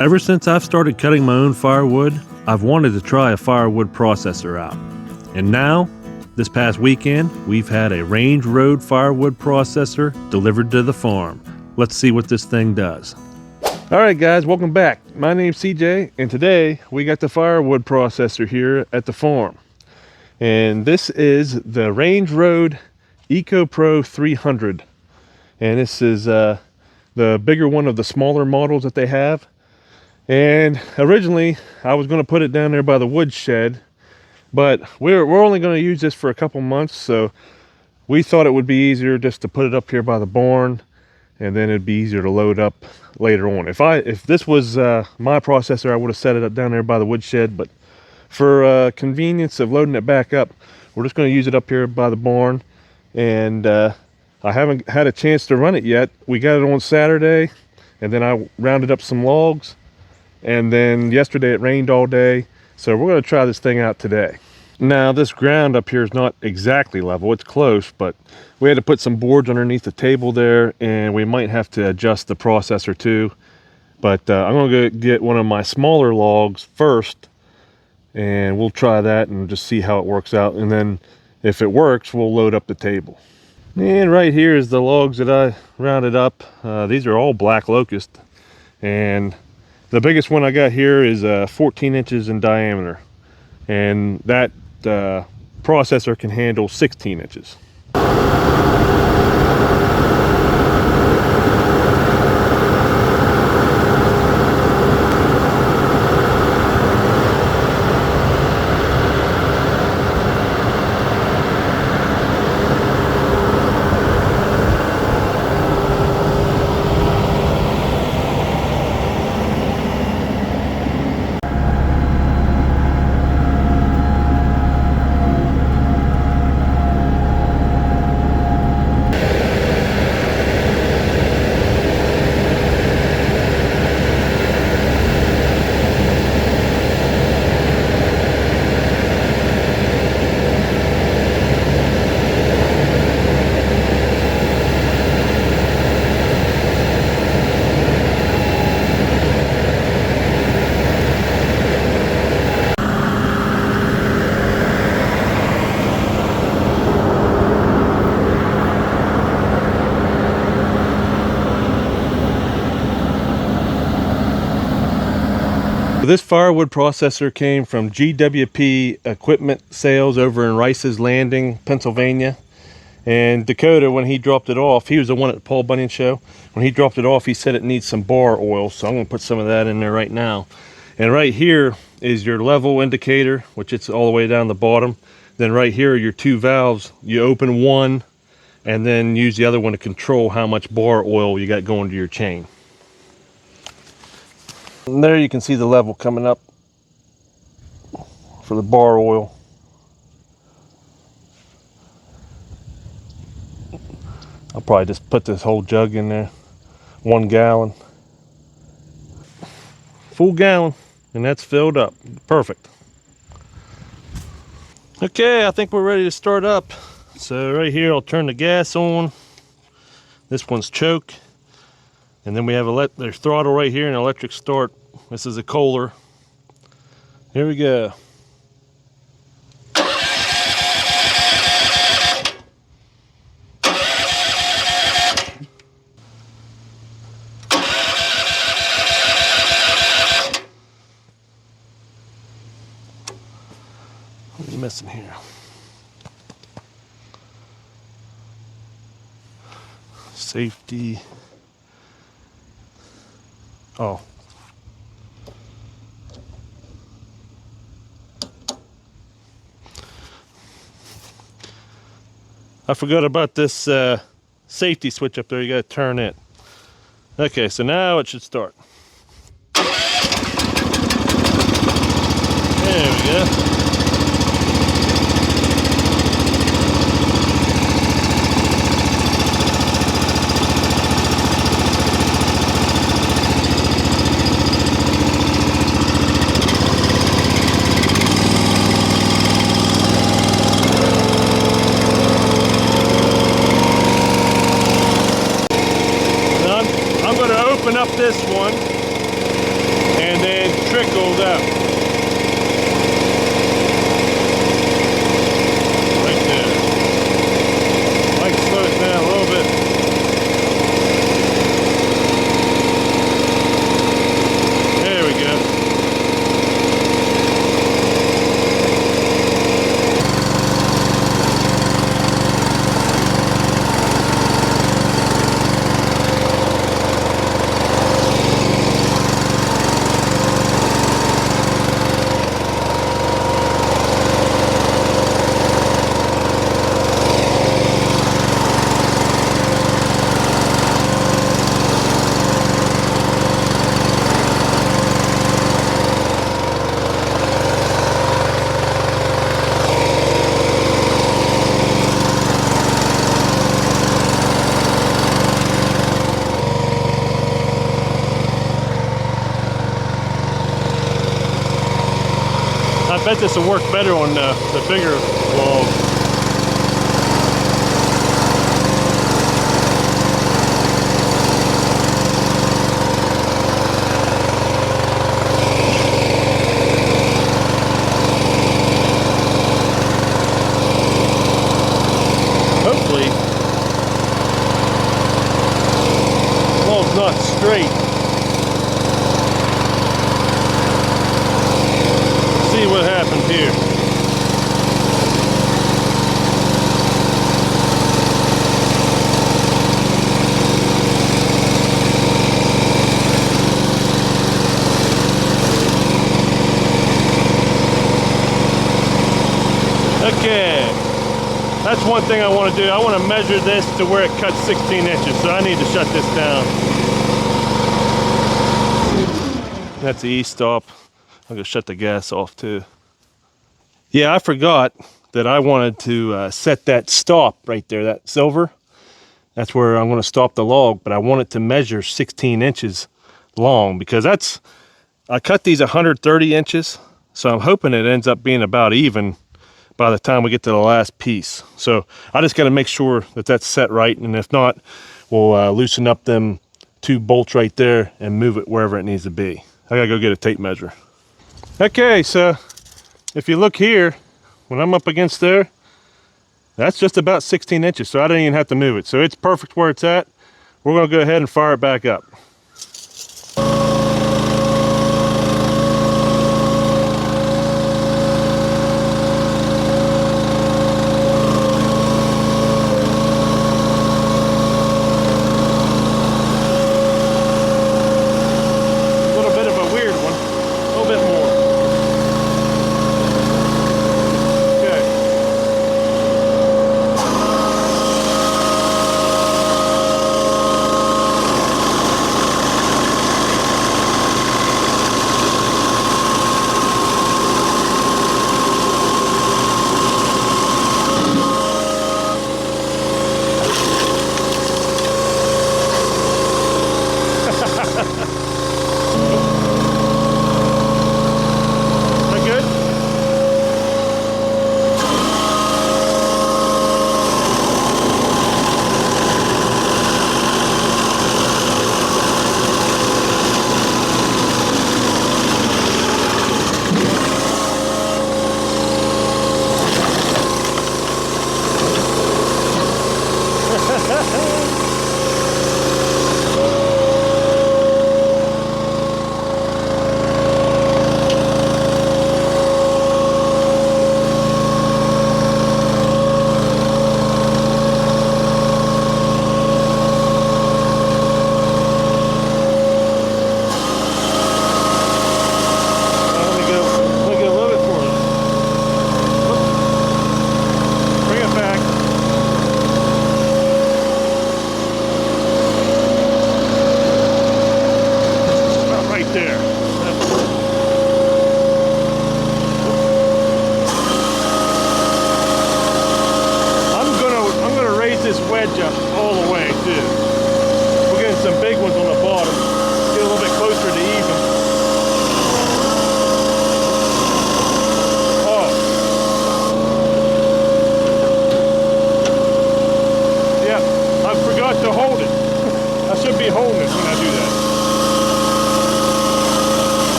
Ever since I've started cutting my own firewood, I've wanted to try a firewood processor out. And now, this past weekend, we've had a Range Road Firewood Processor delivered to the farm. Let's see what this thing does. Alright guys, welcome back. My name's CJ, and today we got the firewood processor here at the farm. And this is the Range Road Eco Pro 300. And this is the bigger one of the smaller models that they have. And originally I was going to put it down there by the wood shed, but we're only going to use this for a couple months, so we thought it would be easier just to put it up here by the barn, and then it'd be easier to load up later on. If this was my processor, I would have set it up down there by the wood shed, but for convenience of loading it back up, we're just going to use it up here by the barn. And I haven't had a chance to run it yet. We got it on Saturday, and then I rounded up some logs. And then yesterday it rained all day, so we're going to try this thing out today. Now this ground up here is not exactly level, it's close, but we had to put some boards underneath the table there, and we might have to adjust the processor too. But I'm going to go get one of my smaller logs first, and we'll try that and just see how it works out. And then if it works, we'll load up the table. And right here is the logs that I rounded up. These are all black locust, and the biggest one I got here is 14 inches in diameter, and that processor can handle 16 inches. This firewood processor came from GWP Equipment Sales over in Rice's Landing, Pennsylvania. And Dakota, when he dropped it off, he was the one at the Paul Bunyan show. When he dropped it off, he said it needs some bar oil, so I'm going to put some of that in there right now. And right here is your level indicator, which it's all the way down the bottom. Then right here are your two valves. You open one and then use the other one to control how much bar oil you got going to your chain. And there you can see the level coming up for the bar oil. I'll probably just put this whole jug in there, 1 gallon. Full gallon, and that's filled up. Perfect. Okay, I think we're ready to start up. So right here, I'll turn the gas on. This one's choke. And then we have there's throttle right here and electric start. This is a Kohler. Here we go. What are you missing here? Safety. Oh. I forgot about this safety switch up there. You gotta turn it. Okay, so now it should start. There we go. Up this one. I bet this will work better on the bigger logs. Hopefully, the log's not straight. See what happens here. Okay, that's one thing I want to do. I want to measure this to where it cuts 16 inches, so I need to shut this down. That's the e-stop. I'm gonna shut the gas off too. Yeah, I forgot that I wanted to set that stop right there, that silver. That's where I'm gonna stop the log, but I want it to measure 16 inches long because I cut these 130 inches, so I'm hoping it ends up being about even by the time we get to the last piece. So I just gotta make sure that that's set right, and if not, we'll loosen up them 2 bolts right there and move it wherever it needs to be. I gotta go get a tape measure. Okay, so if you look here, when I'm up against there, that's just about 16 inches, so I didn't even have to move it. So it's perfect where it's at. We're gonna go ahead and fire it back up.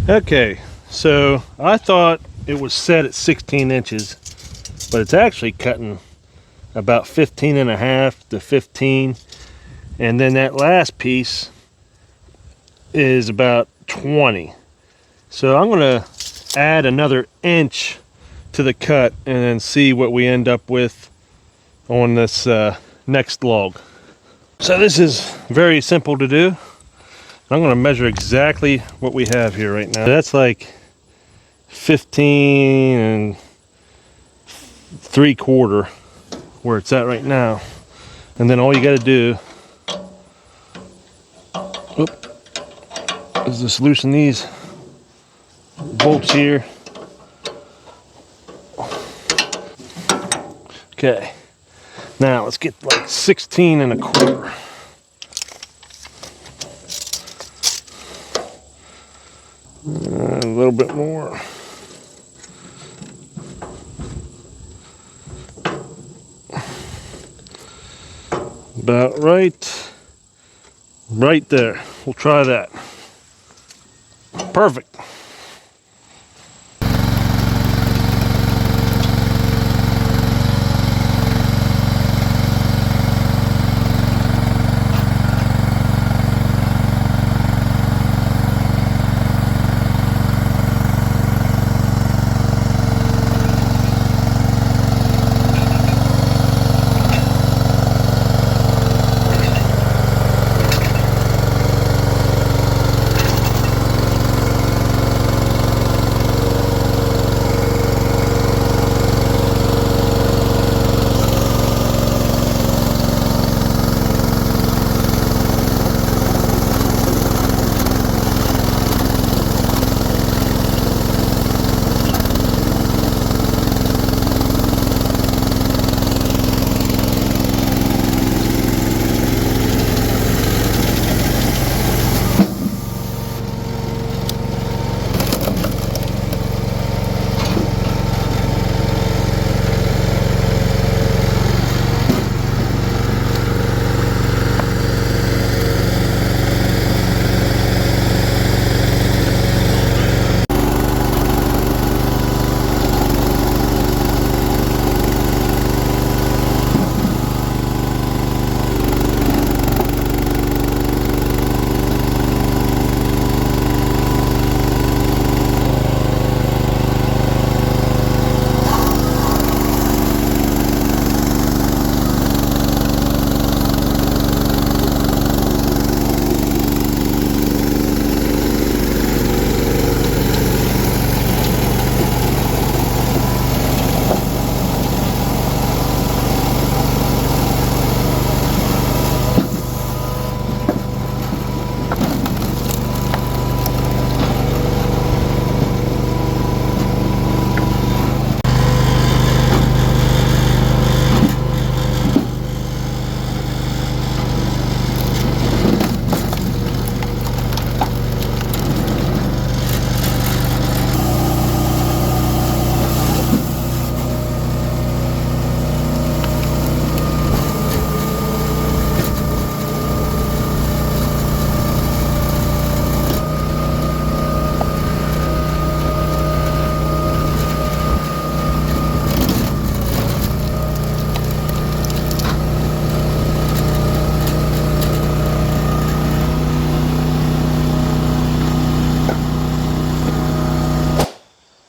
Okay, so I thought it was set at 16 inches, but it's actually cutting about 15 and a half to 15. And then that last piece is about 20. So I'm gonna add another inch to the cut and then see what we end up with on this next log. So this is very simple to do. I'm going to measure exactly what we have here right now. That's like 15 and 3/4 where it's at right now. And then all you got to do is just loosen these bolts here. Okay, now let's get like 16 and 1/4. A little bit more. About right there. We'll try that. Perfect.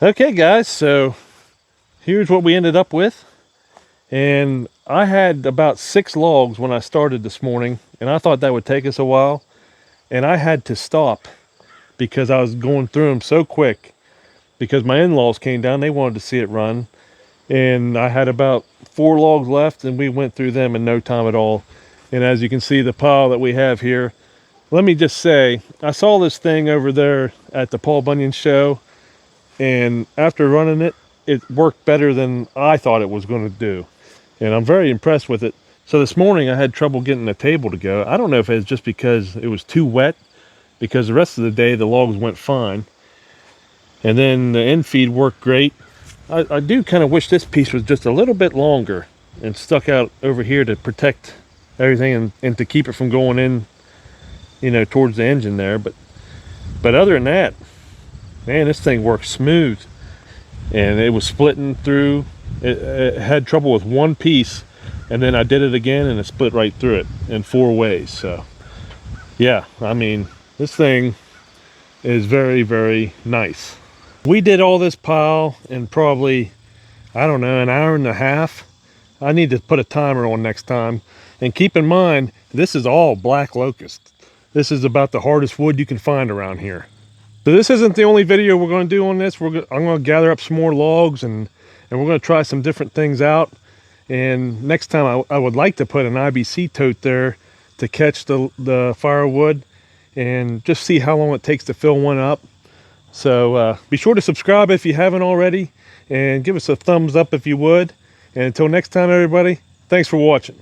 Okay guys, so here's what we ended up with. And I had about 6 logs when I started this morning, and I thought that would take us a while. And I had to stop because I was going through them so quick because my in-laws came down, they wanted to see it run. And I had about 4 logs left and we went through them in no time at all. And as you can see, the pile that we have here, let me just say, I saw this thing over there at the Paul Bunyan show, and after running it, it worked better than I thought it was going to do. And I'm very impressed with it. So this morning I had trouble getting the table to go. I don't know if it's just because it was too wet, because the rest of the day the logs went fine. And then the end feed worked great. I do kind of wish this piece was just a little bit longer and stuck out over here to protect everything and to keep it from going in, you know, towards the engine there. But other than that, Man, this thing works smooth. And it was splitting through. It had trouble with one piece, and then I did it again and it split right through it in 4 ways. So yeah, I mean, this thing is very, very nice. We did all this pile in probably, I don't know, an hour and a half. I need to put a timer on next time. And keep in mind, this is all black locust. This is about the hardest wood you can find around here. So this isn't the only video we're going to do on this. I'm going to gather up some more logs and we're going to try some different things out. And next time I would like to put an IBC tote there to catch the firewood and just see how long it takes to fill one up. So be sure to subscribe if you haven't already, and give us a thumbs up if you would. And until next time, everybody, thanks for watching.